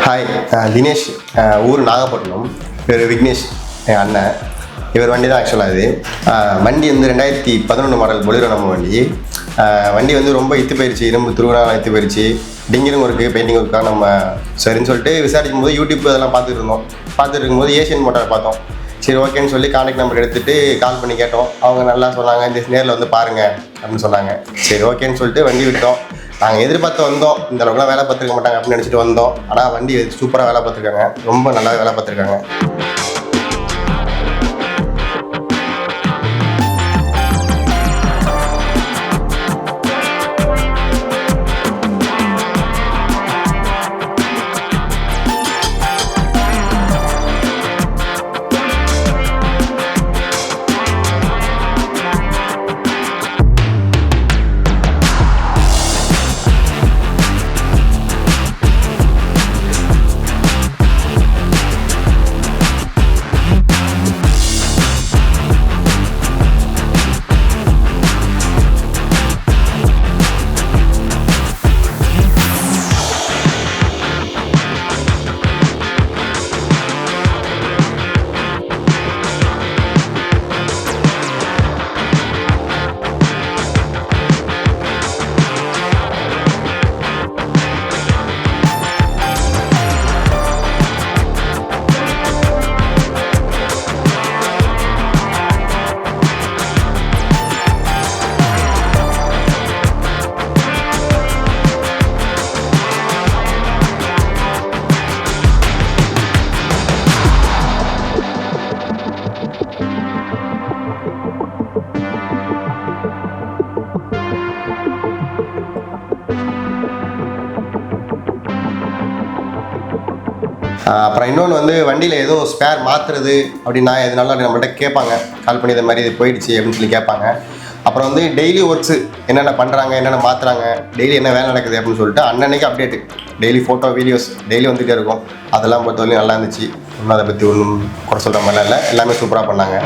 Hi, Dinesh. ஊர் நாகப்பட்டினம். இவர் விக்னேஷ், என் அண்ணன். இவர் வண்டி தான் ஆக்சுவலாக இது. வண்டி வந்து 2011 மாடல் பொலிரோ நம்ம வண்டி. வண்டி வந்து ரொம்ப இத்து போயிடுச்சு, இரும்பு துருவனால இத்து போயிடுச்சு. டிங்கிரும் ஒர்க்கு, பெயிண்டிங் ஒர்க்காக நம்ம சரின்னு சொல்லிட்டு விசாரிக்கும் போது யூடியூப் அதெல்லாம் பார்த்துட்டு இருக்கும்போது ஏசியன் மோட்டார் பார்த்தோம். சரி, ஓகேன்னு சொல்லி கான்டாக்ட் நம்பர் எடுத்துகிட்டு கால் பண்ணி கேட்டோம். அவங்க நல்லா சொன்னாங்க, இந்த நேரில் வந்து பாருங்கள் அப்படின்னு சொன்னாங்க. சரி, ஓகேன்னு சொல்லிட்டு வண்டி விட்டோம். நாங்கள் எதிர்பார்த்து வந்தோம், இந்த அளவுக்குலாம் வேலை பார்த்துருக்க மாட்டாங்க அப்படின்னு நினச்சிட்டு வந்தோம். ஆனால் வண்டி சூப்பராக வேலை பார்த்துருக்காங்க, ரொம்ப நல்லா வேலை பார்த்துருக்காங்க. அப்புறம் இன்னொன்று வந்து வண்டியில் எதுவும் ஸ்பேர் மாற்றுறது அப்படின்னா எதுனாலும் நம்மள்கிட்ட கேட்பாங்க, கால் பண்ணி இதை மாதிரி இது போயிடுச்சு அப்படின்னு சொல்லி கேட்பாங்க. அப்புறம் வந்து டெய்லி ஒர்க்ஸு என்னென்ன பண்ணுறாங்க, என்னென்ன மாற்றுறாங்க, டெய்லி என்ன வேலை நடக்குது அப்படின்னு சொல்லிட்டு அன்னன்னைக்கு update, daily photo videos daily வந்துகிட்டே இருக்கும். அதெல்லாம் பொறுத்தவரையும் நல்லா இருந்துச்சு. ஒன்றும் அதை பற்றி ஒன்றும் குறை சொல்கிற மாதிரிலாம் இல்லை, எல்லாமே சூப்பராக பண்ணாங்க.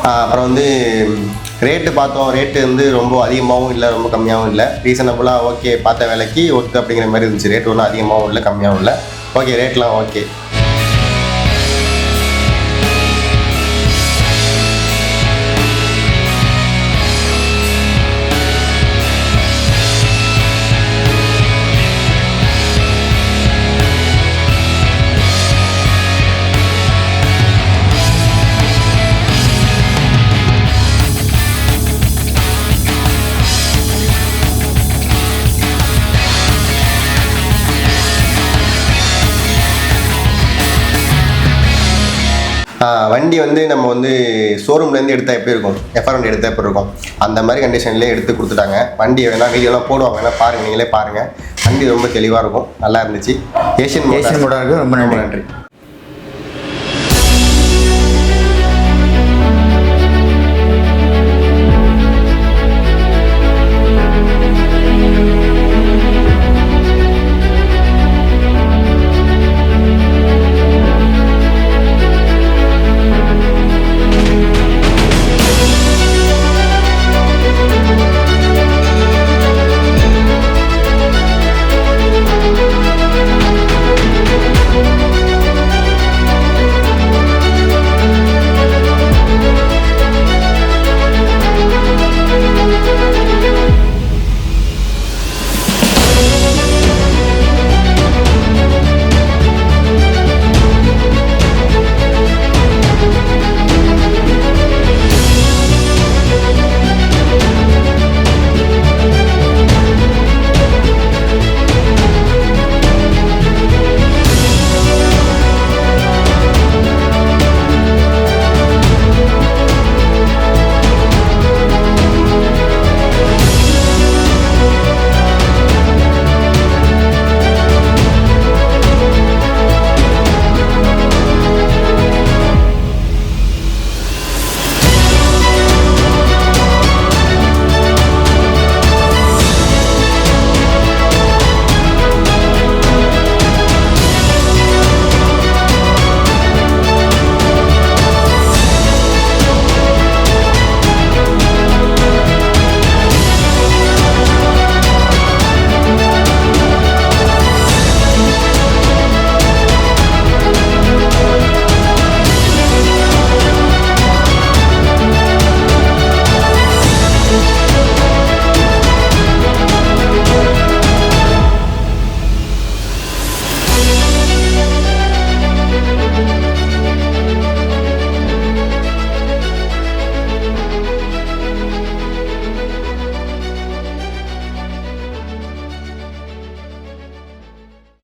அப்புறம் வந்து ரேட்டு பார்த்தோம். ரேட்டு வந்து ரொம்ப அதிகமாகவும் இல்லை, ரொம்ப கம்மியாகவும் இல்லை. ரீசனபுளாக ஓகே, பார்த்த வேலைக்கு ஒர்த்து அப்படிங்கிற மாதிரி இருந்துச்சு. ரேட் ஒன்றும் அதிகமாகவும் இல்லை, கம்மியாகவும் இல்லை. ஓகே, ரேட்லாம் ஓகே. வண்டி வந்து நம்ம வந்து ஷோரூம்லேருந்து எடுத்தால் எப்படி இருக்கும், எஃப்ஆர் எடுத்தால் எப்படி இருக்கும், அந்த மாதிரி கண்டிஷன்லேயே எடுத்து கொடுத்துட்டாங்க. வண்டி வேணால் வீடியோலாம் போடுவாங்க, வேணால் பாருங்கள், நீங்களே பாருங்கள். வண்டி ரொம்ப தெளிவாக இருக்கும், நல்லா இருந்துச்சு. ஏசியன் மோட்டாருக்கு ரொம்ப நன்றி.